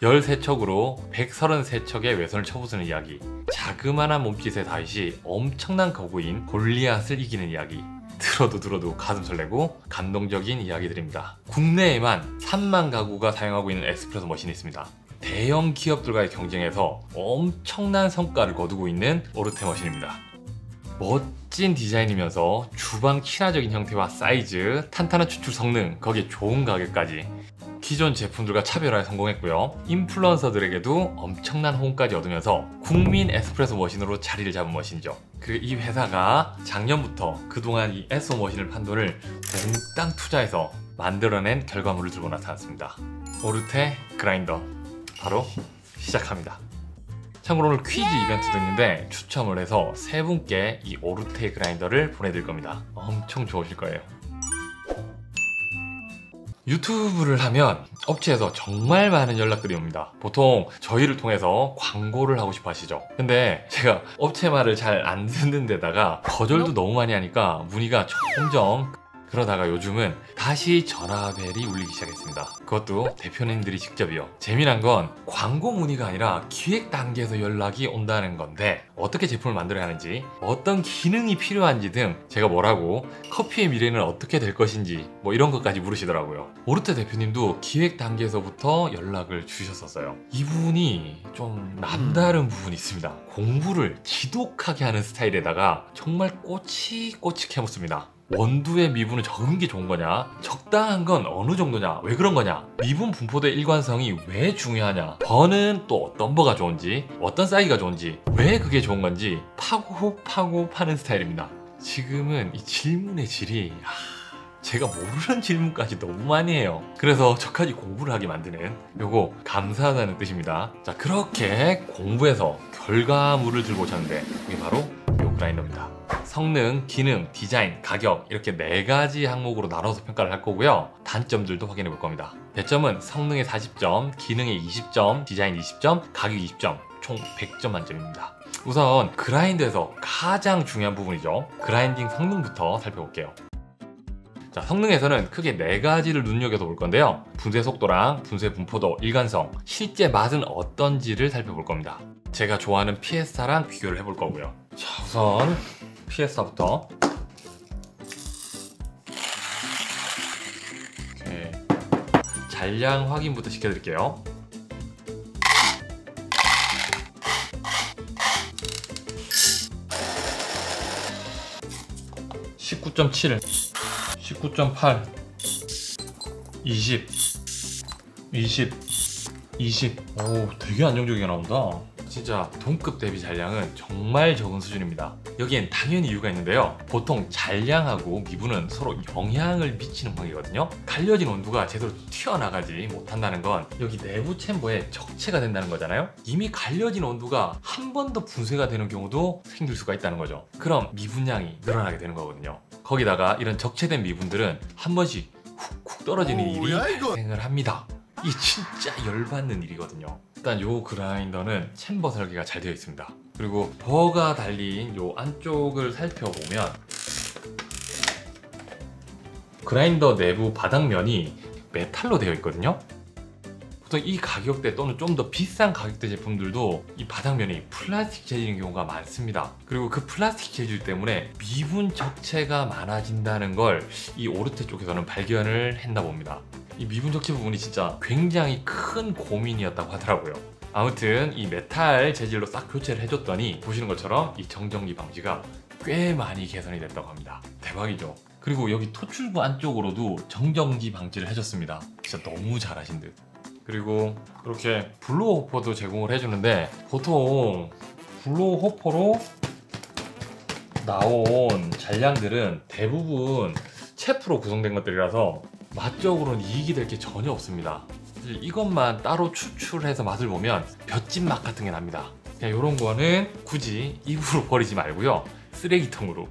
(13척으로) 133척의 외선을 쳐부수는 이야기. 자그마한 몸짓의 다윗이 엄청난 거구인 골리앗을 이기는 이야기. 들어도 가슴 설레고 감동적인 이야기들입니다. 국내에만 3만 가구가 사용하고 있는 에스프레소 머신이 있습니다. 대형 기업들과의 경쟁에서 엄청난 성과를 거두고 있는 오르테 머신입니다. 멋진 디자인이면서 주방 친화적인 형태와 사이즈, 탄탄한 추출 성능, 거기에 좋은 가격까지 기존 제품들과 차별화에 성공했고요. 인플루언서들에게도 엄청난 호응까지 얻으면서 국민 에스프레소 머신으로 자리를 잡은 머신이죠. 그리고 이 회사가 작년부터 그동안 이 에스오 머신을 판 돈을 몽땅 투자해서 만들어낸 결과물을 들고 나타났습니다. 오르테 그라인더 바로 시작합니다. 참고로 오늘 퀴즈 이벤트도 있는데 추첨을 해서 3분께 이 오르테 그라인더를 보내드릴 겁니다. 엄청 좋으실 거예요. 유튜브를 하면 업체에서 정말 많은 연락들이 옵니다. 보통 저희를 통해서 광고를 하고 싶어 하시죠. 근데 제가 업체 말을 잘 안 듣는 데다가 거절도 너무 많이 하니까 문의가 점점, 그러다가 요즘은 다시 전화벨이 울리기 시작했습니다. 그것도 대표님들이 직접이요. 재미난 건 광고 문의가 아니라 기획 단계에서 연락이 온다는 건데, 어떻게 제품을 만들어야 하는지, 어떤 기능이 필요한지 등 제가 뭐라고, 커피의 미래는 어떻게 될 것인지 뭐 이런 것까지 물으시더라고요. 오르테 대표님도 기획 단계에서부터 연락을 주셨었어요. 이분이 좀 남다른 부분이 있습니다. 공부를 지독하게 하는 스타일에다가 정말 꼬치꼬치 캐묻습니다. 원두의 미분은 적은 게 좋은 거냐? 적당한 건 어느 정도냐? 왜 그런 거냐? 미분 분포도의 일관성이 왜 중요하냐? 번은 또 어떤 버가 좋은지, 어떤 사이즈가 좋은지, 왜 그게 좋은 건지 파고 파는 스타일입니다. 지금은 이 질문의 질이 제가 모르는 질문까지 너무 많이 해요. 그래서 저까지 공부를 하게 만드는, 요거 감사하다는 뜻입니다. 자, 그렇게 공부해서 결과물을 들고 오셨는데 이게 바로 요 그라인더입니다. 성능, 기능, 디자인, 가격 이렇게 4가지 항목으로 나눠서 평가를 할 거고요. 단점들도 확인해 볼 겁니다. 배점은 성능에 40점, 기능에 20점, 디자인 20점, 가격 20점, 총 100점 만점입니다. 우선 그라인더에서 가장 중요한 부분이죠. 그라인딩 성능부터 살펴볼게요. 자, 성능에서는 크게 4가지를 눈여겨서 볼 건데요. 분쇄 속도랑 분쇄 분포도, 일관성, 실제 맛은 어떤지를 살펴볼 겁니다. 제가 좋아하는 피에스타랑 비교를 해볼 거고요. 자, 우선 피에스타부터. 이렇게 잔량 확인부터 시켜드릴게요. (19.7) 19.8 20 20 오, 되게 안정적이게 나온다. 진짜 동급 대비 잔량은 정말 적은 수준입니다. 여기엔 당연히 이유가 있는데요. 보통 잔량하고 미분은 서로 영향을 미치는 관계거든요. 갈려진 온도가 제대로 튀어나가지 못한다는 건 여기 내부 챔버에 적체가 된다는 거잖아요. 이미 갈려진 온도가 한 번 더 분쇄가 되는 경우도 생길 수가 있다는 거죠. 그럼 미분량이 늘어나게 되는 거거든요. 거기다가 이런 적체된 미분들은 한 번씩 훅훅 떨어지는 일이 발생을 합니다. 이게 진짜 열받는 일이거든요. 일단 요 그라인더는 챔버 설계가 잘 되어 있습니다. 그리고 버가 달린 요 안쪽을 살펴보면 그라인더 내부 바닥면이 메탈로 되어 있거든요. 보통 이 가격대 또는 좀 더 비싼 가격대 제품들도 이 바닥면이 플라스틱 재질인 경우가 많습니다. 그리고 그 플라스틱 재질 때문에 미분 적체가 많아진다는 걸 이 오르테 쪽에서는 발견을 했나 봅니다. 이 미분 적체 부분이 진짜 굉장히 큰 고민이었다고 하더라고요. 아무튼 이 메탈 재질로 싹 교체를 해줬더니 보시는 것처럼 이 정전기 방지가 꽤 많이 개선이 됐다고 합니다. 대박이죠. 그리고 여기 토출구 안쪽으로도 정전기 방지를 해줬습니다. 진짜 너무 잘하신 듯. 그리고 이렇게 블로어 호퍼도 제공을 해주는데, 보통 블로어 호퍼로 나온 잔량들은 대부분 체프로 구성된 것들이라서 맛적으로는 이익이 될 게 전혀 없습니다. 사실 이것만 따로 추출해서 맛을 보면 볏짚 맛 같은 게 납니다. 그냥 이런 거는 굳이 입으로 버리지 말고요, 쓰레기통으로.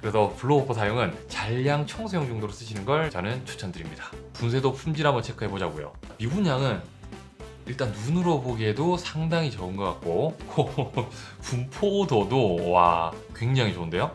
그래서 블로워퍼 사용은 잔량 청소용 정도로 쓰시는 걸 저는 추천드립니다. 분쇄도 품질 한번 체크해 보자고요. 미분량은 일단 눈으로 보기에도 상당히 적은 것 같고 분포도도 와 굉장히 좋은데요.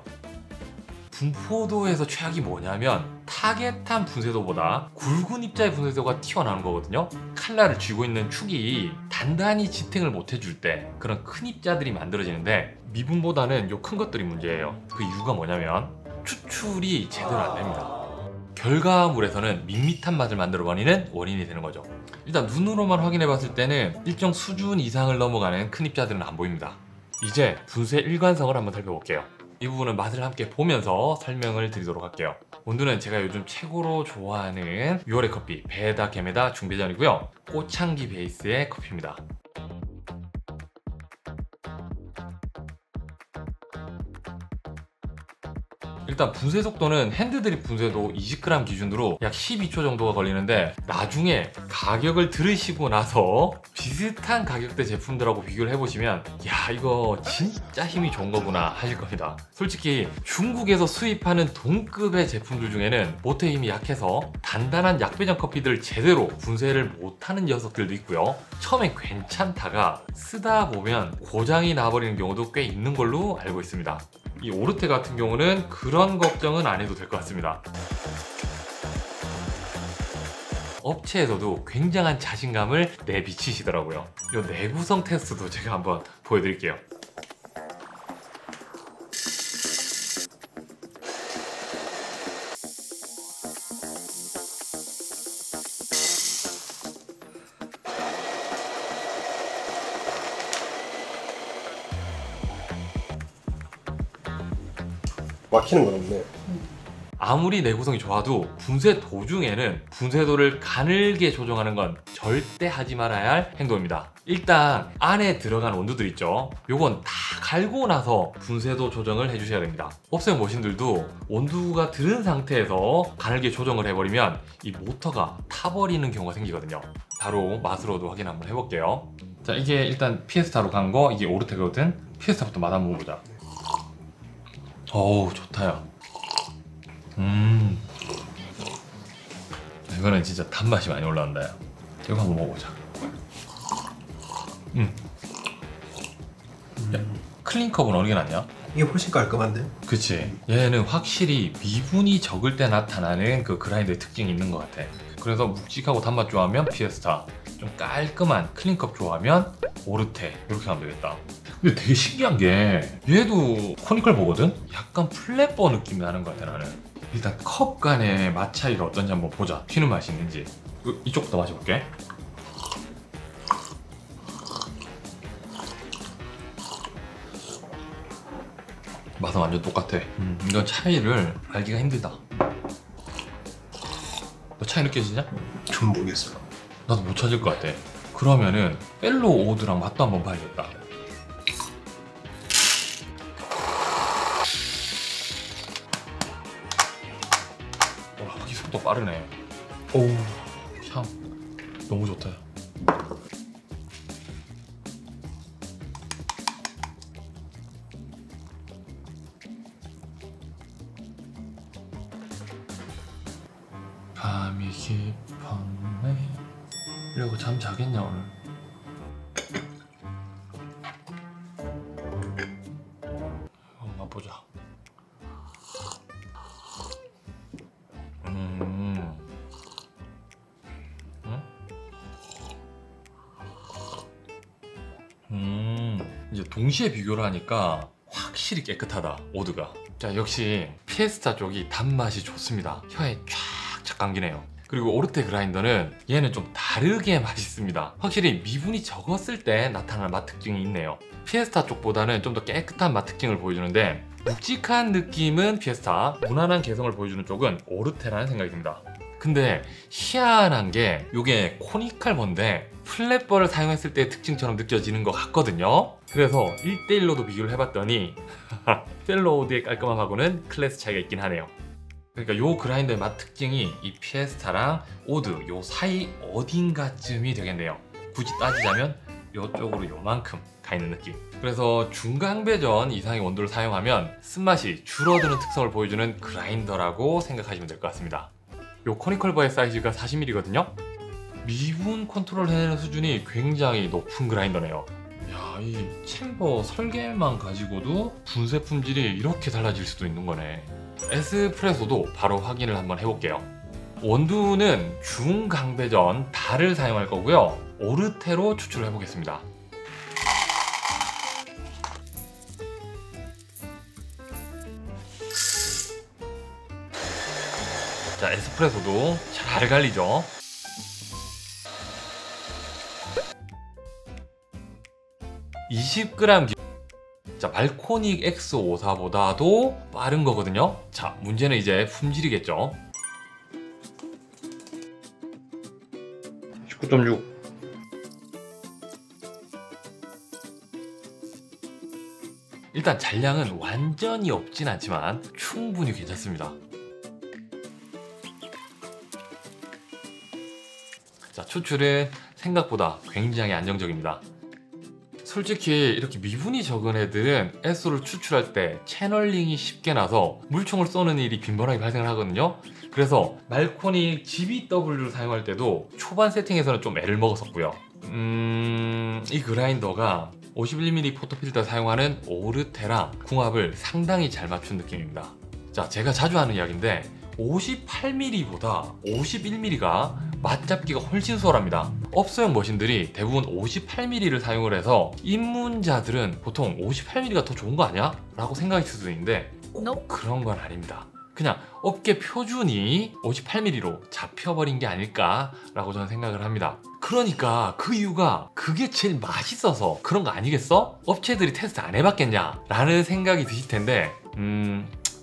분포도에서 최악이 뭐냐면 타겟한 분쇄도보다 굵은 입자의 분쇄도가 튀어나오는 거거든요. 칼날을 쥐고 있는 축이 단단히 지탱을 못 해줄 때 그런 큰 입자들이 만들어지는데 미분보다는 요 큰 것들이 문제예요. 그 이유가 뭐냐면 추출이 제대로 안 됩니다. 결과물에서는 밋밋한 맛을 만들어버리는 원인이 되는 거죠. 일단 눈으로만 확인해 봤을 때는 일정 수준 이상을 넘어가는 큰 입자들은 안 보입니다. 이제 분쇄 일관성을 한번 살펴볼게요. 이 부분은 맛을 함께 보면서 설명을 드리도록 할게요. 원두는 제가 요즘 최고로 좋아하는 6월의 커피 베다 게메다 중배전이고요, 꽃향기 베이스의 커피입니다. 일단 분쇄 속도는 핸드드립 분쇄도 20g 기준으로 약 12초 정도가 걸리는데 나중에 가격을 들으시고 나서 비슷한 가격대 제품들하고 비교를 해보시면 야 이거 진짜 힘이 좋은 거구나 하실 겁니다. 솔직히 중국에서 수입하는 동급의 제품들 중에는 모터의 힘이 약해서 단단한 약배전 커피들을 제대로 분쇄를 못하는 녀석들도 있고요, 처음엔 괜찮다가 쓰다 보면 고장이 나버리는 경우도 꽤 있는 걸로 알고 있습니다. 이 오르테 같은 경우는 그런 걱정은 안 해도 될 것 같습니다. 업체에서도 굉장한 자신감을 내비치시더라고요. 이 내구성 테스트도 제가 한번 보여드릴게요. 막히는 건 없네. 아무리 내구성이 좋아도 분쇄 도중에는 분쇄도를 가늘게 조정하는 건 절대 하지 말아야 할 행동입니다. 일단 안에 들어간 원두들 있죠, 요건 다 갈고 나서 분쇄도 조정을 해주셔야 됩니다. 업소용 머신들도 원두가 들은 상태에서 가늘게 조정을 해버리면 이 모터가 타버리는 경우가 생기거든요. 바로 맛으로도 확인 한번 해볼게요. 자, 이게 일단 피에스타로 간 거, 이게 오르테거든. 피에스타부터 맛 한번 보자. 어우 좋다요. 이거는 진짜 단맛이 많이 올라온다. 이거 한번 먹어보자. 야, 클린컵은 어느 게 낫냐? 이게 훨씬 깔끔한데? 그치. 얘는 확실히 미분이 적을 때 나타나는 그 그라인드의 특징이 있는 것 같아. 그래서 묵직하고 단맛 좋아하면 피에스타, 좀 깔끔한 클린컵 좋아하면 오르테, 이렇게 하면 되겠다. 근데 되게 신기한 게 얘도 코니컬 보거든? 약간 플랫버 느낌이 나는 것 같아 나는. 일단 컵 간의 맛 차이가 어떤지 한번 보자. 튀는 맛이 있는지. 이쪽부터 마셔볼게. 맛은 완전 똑같아. 이건 차이를 알기가 힘들다. 너 차이 느껴지냐? 좀 모르겠어. 나도 못 찾을 것 같아. 그러면은 펠로우 오드랑 맛도 한번 봐야겠다. 와, 확실히 속도 빠르네. 오우, 향 너무 좋다. 밤이 깊었네. 이러고 잠 자겠냐 오늘? 이거 맛보자. 이제 동시에 비교를 하니까 확실히 깨끗하다, 오드가. 자, 역시 피에스타 쪽이 단맛이 좋습니다. 혀에 쫙 감기네요. 그리고 오르테 그라인더는 얘는 좀 다르게 맛있습니다. 확실히 미분이 적었을 때 나타나는 맛 특징이 있네요. 피에스타 쪽보다는 좀 더 깨끗한 맛 특징을 보여주는데 묵직한 느낌은 피에스타, 무난한 개성을 보여주는 쪽은 오르테라는 생각이 듭니다. 근데 희한한 게 이게 코니컬 번데 플랫버를 사용했을 때의 특징처럼 느껴지는 것 같거든요. 그래서 1대1로도 비교를 해봤더니 펠로우드의 깔끔함하고는 클래스 차이가 있긴 하네요. 그러니까 요 그라인더의 맛 특징이 이 피에스타랑 오드 요 사이 어딘가쯤이 되겠네요. 굳이 따지자면 요쪽으로 요만큼 가 있는 느낌. 그래서 중강배전 이상의 원두를 사용하면 쓴맛이 줄어드는 특성을 보여주는 그라인더라고 생각하시면 될 것 같습니다. 요 코니컬버의 사이즈가 40mm거든요. 미분 컨트롤 해내는 수준이 굉장히 높은 그라인더네요. 야, 이 챔버 설계만 가지고도 분쇄 품질이 이렇게 달라질 수도 있는 거네. 에스프레소도 바로 확인을 한번 해볼게요. 원두는 중강배전 달을 사용할 거고요. 오르테로 추출을 해보겠습니다. 자, 에스프레소도 잘 갈리죠. 자, 발코닉 X54보다도 빠른 거거든요. 자, 문제는 이제 품질이겠죠. 19.6. 일단 잔량은 완전히 없진 않지만 충분히 괜찮습니다. 자, 추출은 생각보다 굉장히 안정적입니다. 솔직히 이렇게 미분이 적은 애들은 에소를 추출할 때 채널링이 쉽게 나서 물총을 쏘는 일이 빈번하게 발생을 하거든요. 그래서 말코닉 GBW를 사용할 때도 초반 세팅에서는 좀 애를 먹었었고요. 이 그라인더가 51mm 포토필터 사용하는 오르테랑 궁합을 상당히 잘 맞춘 느낌입니다. 자, 제가 자주 하는 이야기인데 58mm보다 51mm가 맛잡기가 훨씬 수월합니다. 업소용 머신들이 대부분 58mm를 사용을 해서 입문자들은 보통 58mm가 더 좋은 거 아니야? 라고 생각이 들 수도 있는데 꼭 그런 건 아닙니다. 그냥 업계 표준이 58mm로 잡혀버린 게 아닐까 라고 저는 생각을 합니다. 그러니까 그 이유가 그게 제일 맛있어서 그런 거 아니겠어? 업체들이 테스트 안 해봤겠냐? 라는 생각이 드실 텐데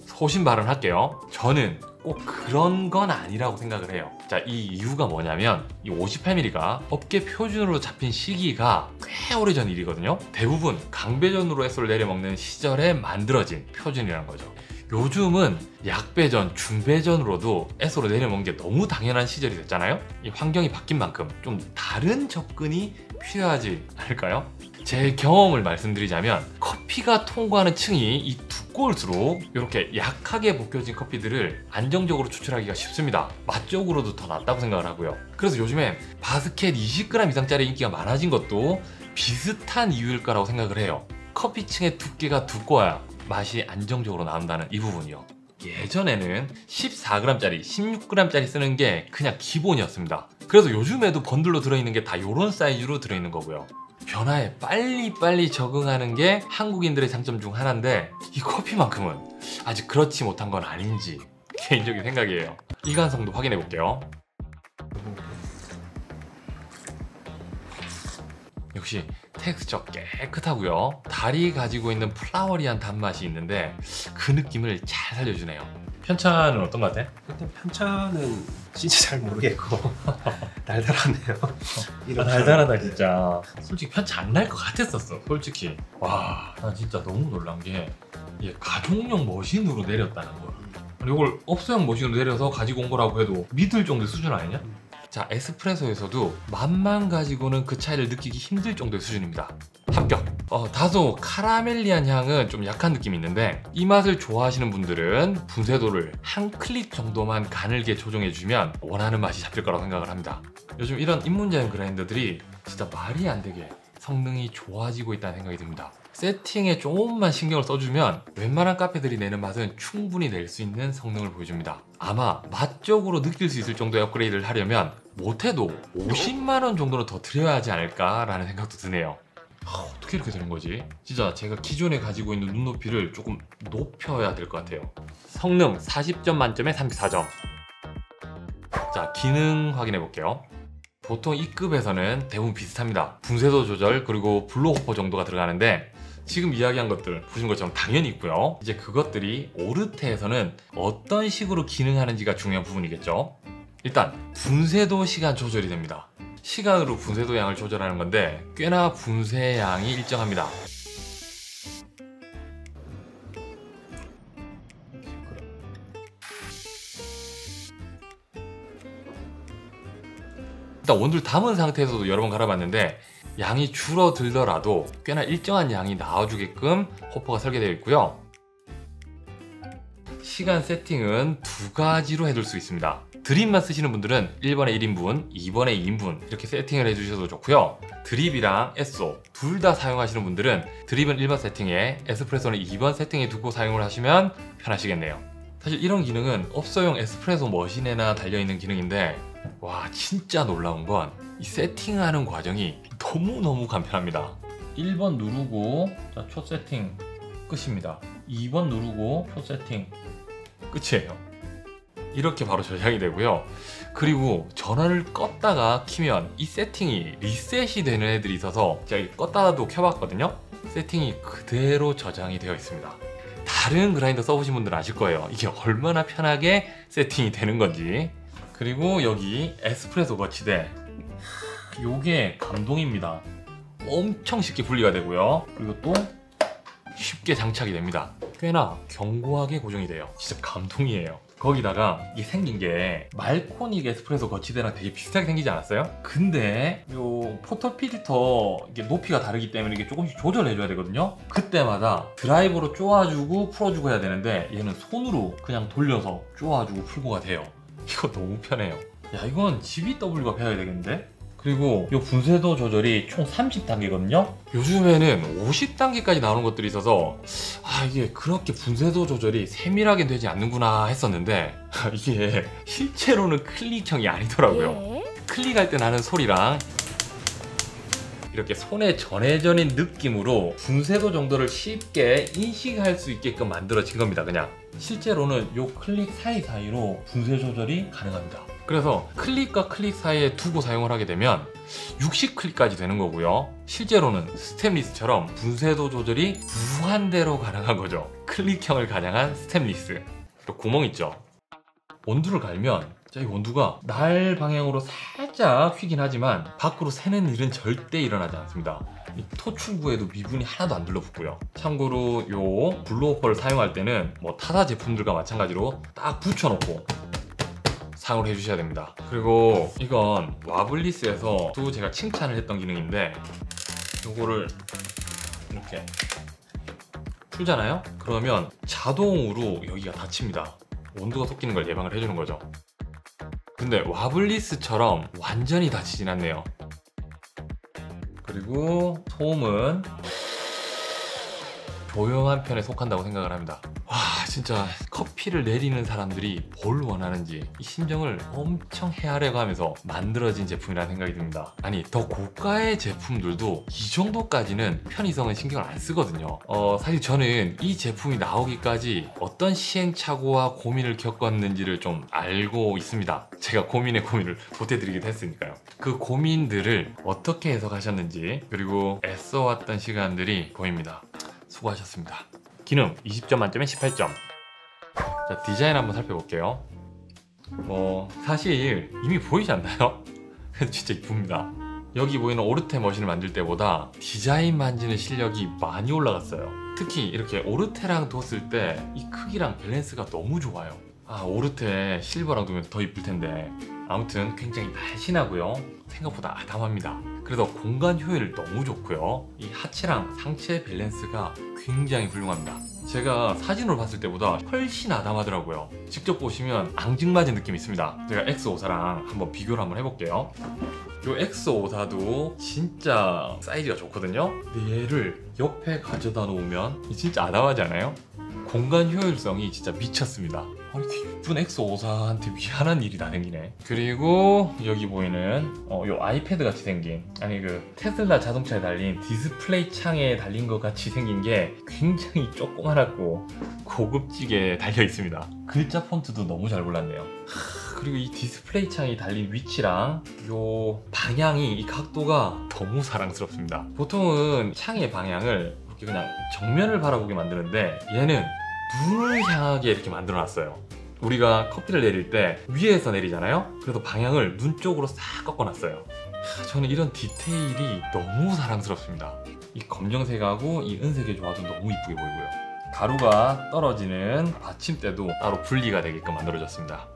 소신 발언할게요. 저는 꼭 그런 건 아니라고 생각을 해요. 자, 이 이유가 뭐냐면 이 58mm가 업계 표준으로 잡힌 시기가 꽤 오래전 일이거든요. 대부분 강배전으로 에소를 내려먹는 시절에 만들어진 표준이라는 거죠. 요즘은 약배전, 중배전으로도 에소로 내려먹는 게 너무 당연한 시절이 됐잖아요. 이 환경이 바뀐 만큼 좀 다른 접근이 필요하지 않을까요? 제 경험을 말씀드리자면 커피가 통과하는 층이 이 두꺼울수록 이렇게 약하게 볶여진 커피들을 안정적으로 추출하기가 쉽습니다. 맛적으로도 더 낫다고 생각을 하고요. 그래서 요즘엔 바스켓 20g 이상짜리 인기가 많아진 것도 비슷한 이유일 거라고 생각을 해요. 커피층의 두께가 두꺼워야 맛이 안정적으로 나온다는 이 부분이요. 예전에는 14g짜리, 16g짜리 쓰는 게 그냥 기본이었습니다. 그래서 요즘에도 번들로 들어있는 게 다 이런 사이즈로 들어있는 거고요. 변화에 빨리빨리 적응하는 게 한국인들의 장점 중 하나인데 이 커피만큼은 아직 그렇지 못한 건 아닌지 개인적인 생각이에요. 이간성도 확인해 볼게요. 역시 텍스처 깨끗하고요. 달이 가지고 있는 플라워리한 단맛이 있는데 그 느낌을 잘 살려주네요. 편차는 어떤 것 같아? 일단 편차는 진짜 잘 모르겠고 달달하네요. 달달하다 진짜. 솔직히 편차 안 날 것 같았었어. 솔직히. 와, 난 진짜 너무 놀란 게 이게 가족용 머신으로 내렸다는 거야. 이걸 업소용 머신으로 내려서 가지고 온 거라고 해도 믿을 정도의 수준 아니냐? 자, 에스프레소에서도 맛만 가지고는 그 차이를 느끼기 힘들 정도의 수준입니다. 합격! 다소 카라멜리한 향은 좀 약한 느낌이 있는데 이 맛을 좋아하시는 분들은 분쇄도를 한 클릭 정도만 가늘게 조정해주면 원하는 맛이 잡힐 거라고 생각을 합니다. 요즘 이런 입문자용 그라인더들이 진짜 말이 안 되게 성능이 좋아지고 있다는 생각이 듭니다. 세팅에 조금만 신경을 써주면 웬만한 카페들이 내는 맛은 충분히 낼 수 있는 성능을 보여줍니다. 아마 맛적으로 느낄 수 있을 정도의 업그레이드를 하려면 못해도 50만원 정도는 더 들여야 하지 않을까 라는 생각도 드네요. 어떻게 이렇게 되는 거지? 진짜 제가 기존에 가지고 있는 눈높이를 조금 높여야 될 것 같아요. 성능 40점 만점에 34점. 자, 기능 확인해 볼게요. 보통 이 급에서는 대부분 비슷합니다. 분쇄도 조절 그리고 블로호퍼 정도가 들어가는데 지금 이야기한 것들 보신 것처럼 당연히 있고요. 이제 그것들이 오르테에서는 어떤 식으로 기능하는지가 중요한 부분이겠죠. 일단 분쇄도 시간 조절이 됩니다. 시간으로 분쇄도 양을 조절하는 건데 꽤나 분쇄 양이 일정합니다. 일단 원두를 담은 상태에서도 여러 번 갈아봤는데 양이 줄어들더라도 꽤나 일정한 양이 나와주게끔 호퍼가 설계되어 있고요. 시간 세팅은 두 가지로 해둘 수 있습니다. 드립만 쓰시는 분들은 1번에 1인분, 2번에 2인분 이렇게 세팅을 해주셔도 좋고요. 드립이랑 에쏘 둘 다 사용하시는 분들은 드립은 1번 세팅에 에스프레소는 2번 세팅에 두고 사용을 하시면 편하시겠네요. 사실 이런 기능은 업소용 에스프레소 머신에나 달려있는 기능인데 와 진짜 놀라운 건 이 세팅하는 과정이 너무너무 간편합니다. 1번 누르고 자, 초 세팅 끝입니다. 2번 누르고 초 세팅 끝이에요. 이렇게 바로 저장이 되고요. 그리고 전원을 껐다가 키면 이 세팅이 리셋이 되는 애들이 있어서 제가 껐다가도 켜봤거든요. 세팅이 그대로 저장이 되어 있습니다. 다른 그라인더 써보신 분들은 아실 거예요. 이게 얼마나 편하게 세팅이 되는 건지. 그리고 여기 에스프레소 거치대, 요게 감동입니다. 엄청 쉽게 분리가 되고요. 그리고 또 쉽게 장착이 됩니다. 꽤나 견고하게 고정이 돼요. 진짜 감동이에요. 거기다가 이게 생긴 게 말코닉 에스프레소 거치대랑 되게 비슷하게 생기지 않았어요? 근데 요 포터 필터 이게 높이가 다르기 때문에 이게 조금씩 조절해줘야 되거든요. 그때마다 드라이버로 쪼아주고 풀어주고 해야 되는데 얘는 손으로 그냥 돌려서 쪼아주고 풀고가 돼요. 이거 너무 편해요. 야 이건 GBW가 배워야 되겠는데? 그리고 이 분쇄도 조절이 총 30단계거든요. 요즘에는 50단계까지 나오는 것들이 있어서 아 이게 그렇게 분쇄도 조절이 세밀하게 되지 않는구나 했었는데 이게 실제로는 클릭형이 아니더라고요. 클릭할 때 나는 소리랑 이렇게 손에 전해져는 느낌으로 분쇄도 정도를 쉽게 인식할 수 있게끔 만들어진 겁니다. 그냥 실제로는 이 클릭 사이사이로 분쇄 조절이 가능합니다. 그래서 클릭과 클릭 사이에 두고 사용을 하게 되면 60클릭까지 되는 거고요. 실제로는 스텝리스처럼 분쇄도 조절이 무한대로 가능한 거죠. 클릭형을 가장한 스텝리스. 또 구멍 있죠. 원두를 갈면 이 원두가 날 방향으로 살짝 휘긴 하지만 밖으로 새는 일은 절대 일어나지 않습니다. 이 토출구에도 미분이 하나도 안 들러붙고요. 참고로 요 블로워퍼를 사용할 때는 뭐 타사 제품들과 마찬가지로 딱 붙여놓고 사용을 해주셔야 됩니다. 그리고 이건 와블리스에서도 제가 칭찬을 했던 기능인데 요거를 이렇게 풀잖아요? 그러면 자동으로 여기가 닫힙니다. 온도가 섞이는 걸 예방을 해주는 거죠. 근데 와블리스처럼 완전히 닫히진 않네요. 그리고 소음은 조용한 편에 속한다고 생각을 합니다. 와 진짜 커피를 내리는 사람들이 뭘 원하는지 이 심정을 엄청 헤아려고 하면서 만들어진 제품이라는 생각이 듭니다. 아니 더 고가의 제품들도 이 정도까지는 편의성은 신경을 안 쓰거든요. 사실 저는 이 제품이 나오기까지 어떤 시행착오와 고민을 겪었는지를 좀 알고 있습니다. 제가 고민의 고민을 보태드리기도 했으니까요. 그 고민들을 어떻게 해석하셨는지 그리고 애써왔던 시간들이 보입니다. 수고하셨습니다. 기능 20점 만점에 18점. 자, 디자인 한번 살펴볼게요. 사실 이미 보이지 않나요? 진짜 이쁩니다. 여기 보이는 오르테 머신을 만들 때보다 디자인 만지는 실력이 많이 올라갔어요. 특히 이렇게 오르테랑 뒀을 때 이 크기랑 밸런스가 너무 좋아요. 오르테 실버랑 두면 더 이쁠 텐데 아무튼 굉장히 날씬하고요. 생각보다 아담합니다. 그래서 공간 효율 너무 좋고요. 이 하체랑 상체 밸런스가 굉장히 훌륭합니다. 제가 사진으로 봤을 때보다 훨씬 아담하더라고요. 직접 보시면 앙증맞은 느낌이 있습니다. 제가 X54랑 한번 비교를 한번 해볼게요. 이 X54도 진짜 사이즈가 좋거든요. 근데 얘를 옆에 가져다 놓으면 진짜 아담하지 않아요? 공간 효율성이 진짜 미쳤습니다. 이렇게 예쁜 X54한테 미안한 일이 다 생기네. 그리고 여기 보이는 요 아이패드 같이 생긴 그 테슬라 자동차에 달린 디스플레이 창에 달린 것 같이 생긴 게 굉장히 조그맣고 고급지게 달려 있습니다. 글자 폰트도 너무 잘 골랐네요. 그리고 이 디스플레이 창이 달린 위치랑 요 방향이 이 각도가 너무 사랑스럽습니다. 보통은 창의 방향을 이렇게 그냥 정면을 바라보게 만드는데 얘는 눈을 향하게 이렇게 만들어 놨어요. 우리가 커피를 내릴 때 위에서 내리잖아요. 그래서 방향을 눈 쪽으로 싹 꺾어 놨어요. 저는 이런 디테일이 너무 사랑스럽습니다. 이 검정색하고 이 은색의 조화도 너무 이쁘게 보이고요. 가루가 떨어지는 받침대도 따로 분리가 되게끔 만들어졌습니다.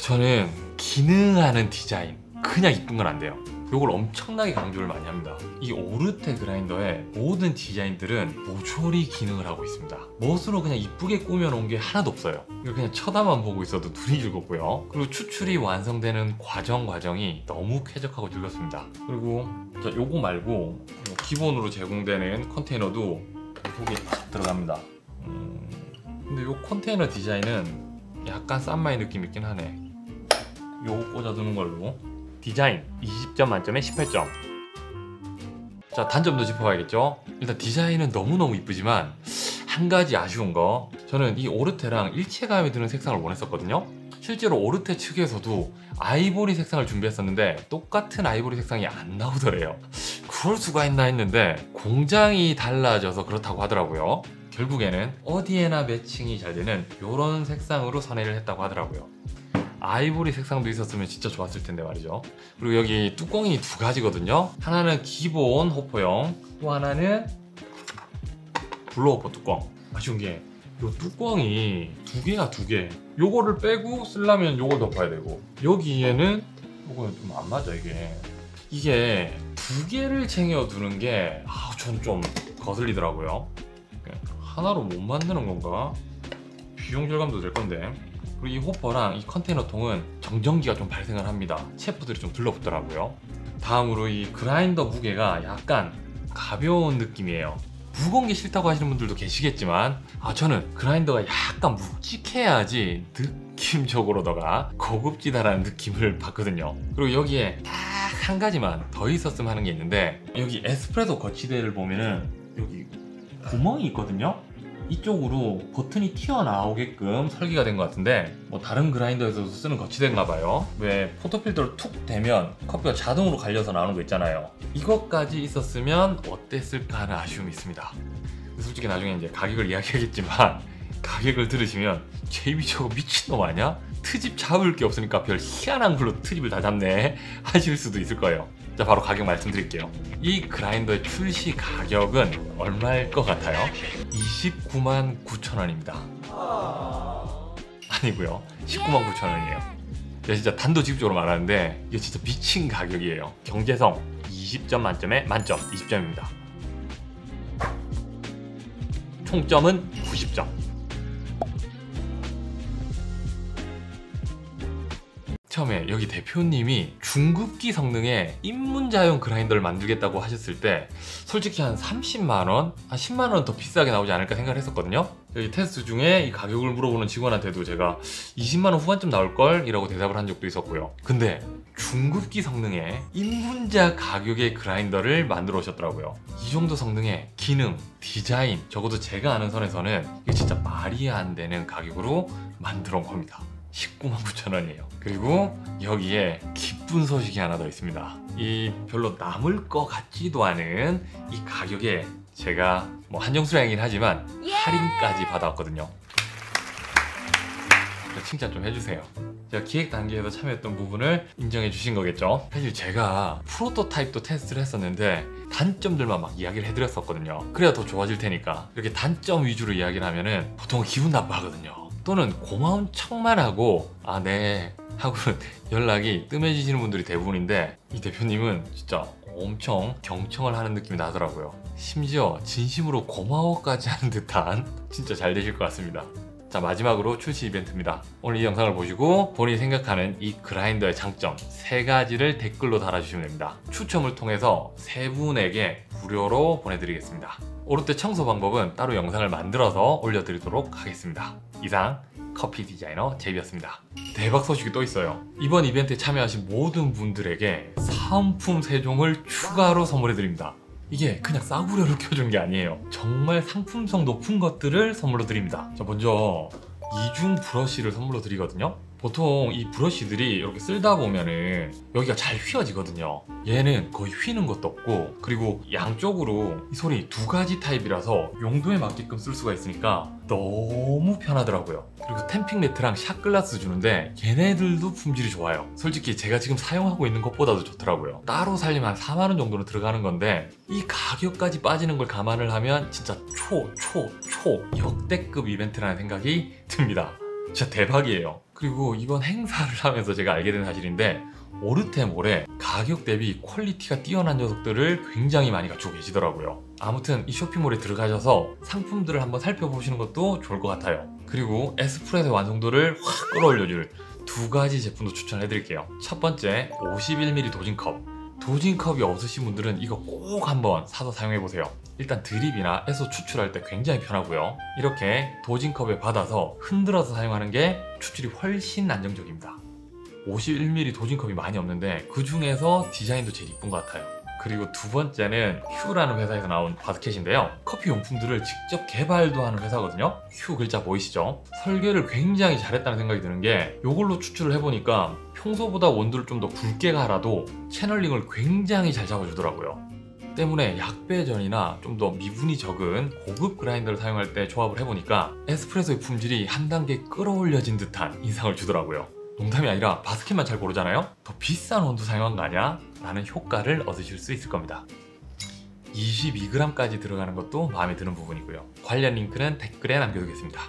저는 기능하는 디자인, 그냥 이쁜 건 안 돼요. 요걸 엄청나게 강조를 많이 합니다. 이 오르테 그라인더의 모든 디자인들은 모조리 기능을 하고 있습니다. 멋으로 그냥 이쁘게 꾸며놓은 게 하나도 없어요. 이거 그냥 쳐다만 보고 있어도 눈이 즐겁고요. 그리고 추출이 완성되는 과정이 너무 쾌적하고 즐겁습니다. 그리고 요거 말고 기본으로 제공되는 컨테이너도 속에 딱 들어갑니다. 근데 요 컨테이너 디자인은 약간 싼마이 느낌 있긴 하네. 요거 꽂아두는 걸로. 디자인 20점 만점에 18점. 자, 단점도 짚어봐야겠죠. 일단 디자인은 너무너무 이쁘지만 한 가지 아쉬운 거, 저는 이 오르테랑 일체감이 드는 색상을 원했었거든요. 실제로 오르테 측에서도 아이보리 색상을 준비했었는데 똑같은 아이보리 색상이 안 나오더래요. 그럴 수가 있나 했는데 공장이 달라져서 그렇다고 하더라고요. 결국에는 어디에나 매칭이 잘 되는 이런 색상으로 선회를 했다고 하더라고요. 아이보리 색상도 있었으면 진짜 좋았을 텐데 말이죠. 그리고 여기 뚜껑이 두 가지거든요. 하나는 기본 호퍼형, 또 하나는 블로우호퍼 뚜껑. 아쉬운 게 이 뚜껑이 두 개야, 두 개. 요거를 빼고 쓰려면 요걸 덮어야 되고, 여기에는 요거는 좀 안 맞아. 이게 두 개를 챙겨두는 게 전 좀 거슬리더라고요. 하나로 못 만드는 건가? 비용 절감도 될 건데. 그리고 이 호퍼랑 이 컨테이너 통은 정전기가 좀 발생을 합니다. 체프들이 좀 들러붙더라고요. 다음으로 이 그라인더 무게가 약간 가벼운 느낌이에요. 무거운 게 싫다고 하시는 분들도 계시겠지만 저는 그라인더가 약간 묵직해야지 느낌적으로다가 고급지다라는 느낌을 받거든요. 그리고 여기에 딱 한 가지만 더 있었으면 하는 게 있는데, 여기 에스프레소 거치대를 보면은 여기 구멍이 있거든요. 이쪽으로 버튼이 튀어나오게끔 설계가 된 것 같은데, 뭐 다른 그라인더에서도 쓰는 거치대인가 봐요. 왜 포토필터를 툭 대면 커피가 자동으로 갈려서 나오는 거 있잖아요. 이것까지 있었으면 어땠을까 하는 아쉬움이 있습니다. 솔직히 나중에 이제 가격을 이야기하겠지만 가격을 들으시면 JB 저거 미친놈 아니야? 트집 잡을 게 없으니까 별 희한한 걸로 트집을 다 잡네 하실 수도 있을 거예요. 자, 바로 가격 말씀드릴게요. 이 그라인더의 출시 가격은 얼마일 것 같아요? 29만 9천 원입니다. 아니고요, 19만 9천 원이에요. 제가 진짜 단도직입적으로 말하는데 이게 진짜 미친 가격이에요. 경제성 20점 만점에 만점 20점입니다. 총점은 90점. 처음에 여기 대표님이 중급기 성능의 입문자용 그라인더를 만들겠다고 하셨을 때 솔직히 한 30만원? 한 10만원 더 비싸게 나오지 않을까 생각을 했었거든요. 여기 테스트 중에 이 가격을 물어보는 직원한테도 제가 20만원 후반쯤 나올걸? 이라고 대답을 한 적도 있었고요. 근데 중급기 성능의 입문자 가격의 그라인더를 만들어 오셨더라고요. 이 정도 성능의 기능, 디자인, 적어도 제가 아는 선에서는 이게 진짜 말이 안 되는 가격으로 만들어 온 겁니다. 19만 9천 원이에요. 그리고 여기에 기쁜 소식이 하나 더 있습니다. 이 별로 남을 것 같지도 않은 이 가격에 제가 뭐 한정수량이긴 하지만 할인까지 받아왔거든요. 칭찬 좀 해주세요. 제가 기획 단계에서 참여했던 부분을 인정해 주신 거겠죠. 사실 제가 프로토타입도 테스트를 했었는데 단점들만 막 이야기를 해드렸었거든요. 그래야 더 좋아질 테니까. 이렇게 단점 위주로 이야기를 하면은 보통 기분 나빠하거든요. 또는 고마운 척만 하고 네 하고 연락이 뜸해지시는 분들이 대부분인데, 이 대표님은 진짜 엄청 경청을 하는 느낌이 나더라고요. 심지어 진심으로 고마워까지 하는 듯한, 진짜 잘 되실 것 같습니다. 자, 마지막으로 출시 이벤트입니다. 오늘 이 영상을 보시고 본인이 생각하는 이 그라인더의 장점 3가지를 댓글로 달아주시면 됩니다. 추첨을 통해서 3분에게 무료로 보내드리겠습니다. 오르테 청소 방법은 따로 영상을 만들어서 올려드리도록 하겠습니다. 이상 커피 디자이너 제이비였습니다. 대박 소식이 또 있어요. 이번 이벤트에 참여하신 모든 분들에게 사은품 3종을 추가로 선물해드립니다. 이게 그냥 싸구려를 껴준 게 아니에요. 정말 상품성 높은 것들을 선물로 드립니다. 자, 먼저 이중 브러쉬를 선물로 드리거든요. 보통 이 브러쉬들이 이렇게 쓸다 보면은 여기가 잘 휘어지거든요. 얘는 거의 휘는 것도 없고, 그리고 양쪽으로 이 손이 2가지 타입이라서 용도에 맞게끔 쓸 수가 있으니까 너무 편하더라고요. 그리고 템핑 매트랑 샷글라스 주는데 얘네들도 품질이 좋아요. 솔직히 제가 지금 사용하고 있는 것보다도 좋더라고요. 따로 살리면 한 4만 원 정도는 들어가는 건데 이 가격까지 빠지는 걸 감안을 하면 진짜 초 역대급 이벤트라는 생각이 듭니다. 진짜 대박이에요. 그리고 이번 행사를 하면서 제가 알게 된 사실인데 오르테몰에 가격 대비 퀄리티가 뛰어난 녀석들을 굉장히 많이 갖추고 계시더라고요. 아무튼 이 쇼핑몰에 들어가셔서 상품들을 한번 살펴보시는 것도 좋을 것 같아요. 그리고 에스프레소 완성도를 확 끌어올려줄 두 가지 제품도 추천해드릴게요. 첫 번째, 51ml 도징컵. 도징컵이 없으신 분들은 이거 꼭 한번 사서 사용해보세요. 일단 드립이나 에소 추출할 때 굉장히 편하고요. 이렇게 도징컵에 받아서 흔들어서 사용하는 게 추출이 훨씬 안정적입니다. 51ml 도징컵이 많이 없는데 그 중에서 디자인도 제일 이쁜 것 같아요. 그리고 두 번째는 휴라는 회사에서 나온 바스켓인데요. 커피 용품들을 직접 개발도 하는 회사거든요. 휴 글자 보이시죠? 설계를 굉장히 잘했다는 생각이 드는 게 이걸로 추출을 해보니까 평소보다 원두를 좀 더 굵게 갈아도 채널링을 굉장히 잘 잡아주더라고요. 때문에 약배전이나 좀 더 미분이 적은 고급 그라인더를 사용할 때 조합을 해보니까 에스프레소의 품질이 한 단계 끌어올려진 듯한 인상을 주더라고요. 농담이 아니라 바스켓만 잘 고르잖아요? 더 비싼 원두 사용한 거 아니야? 라는 효과를 얻으실 수 있을 겁니다. 22g까지 들어가는 것도 마음에 드는 부분이고요. 관련 링크는 댓글에 남겨두겠습니다.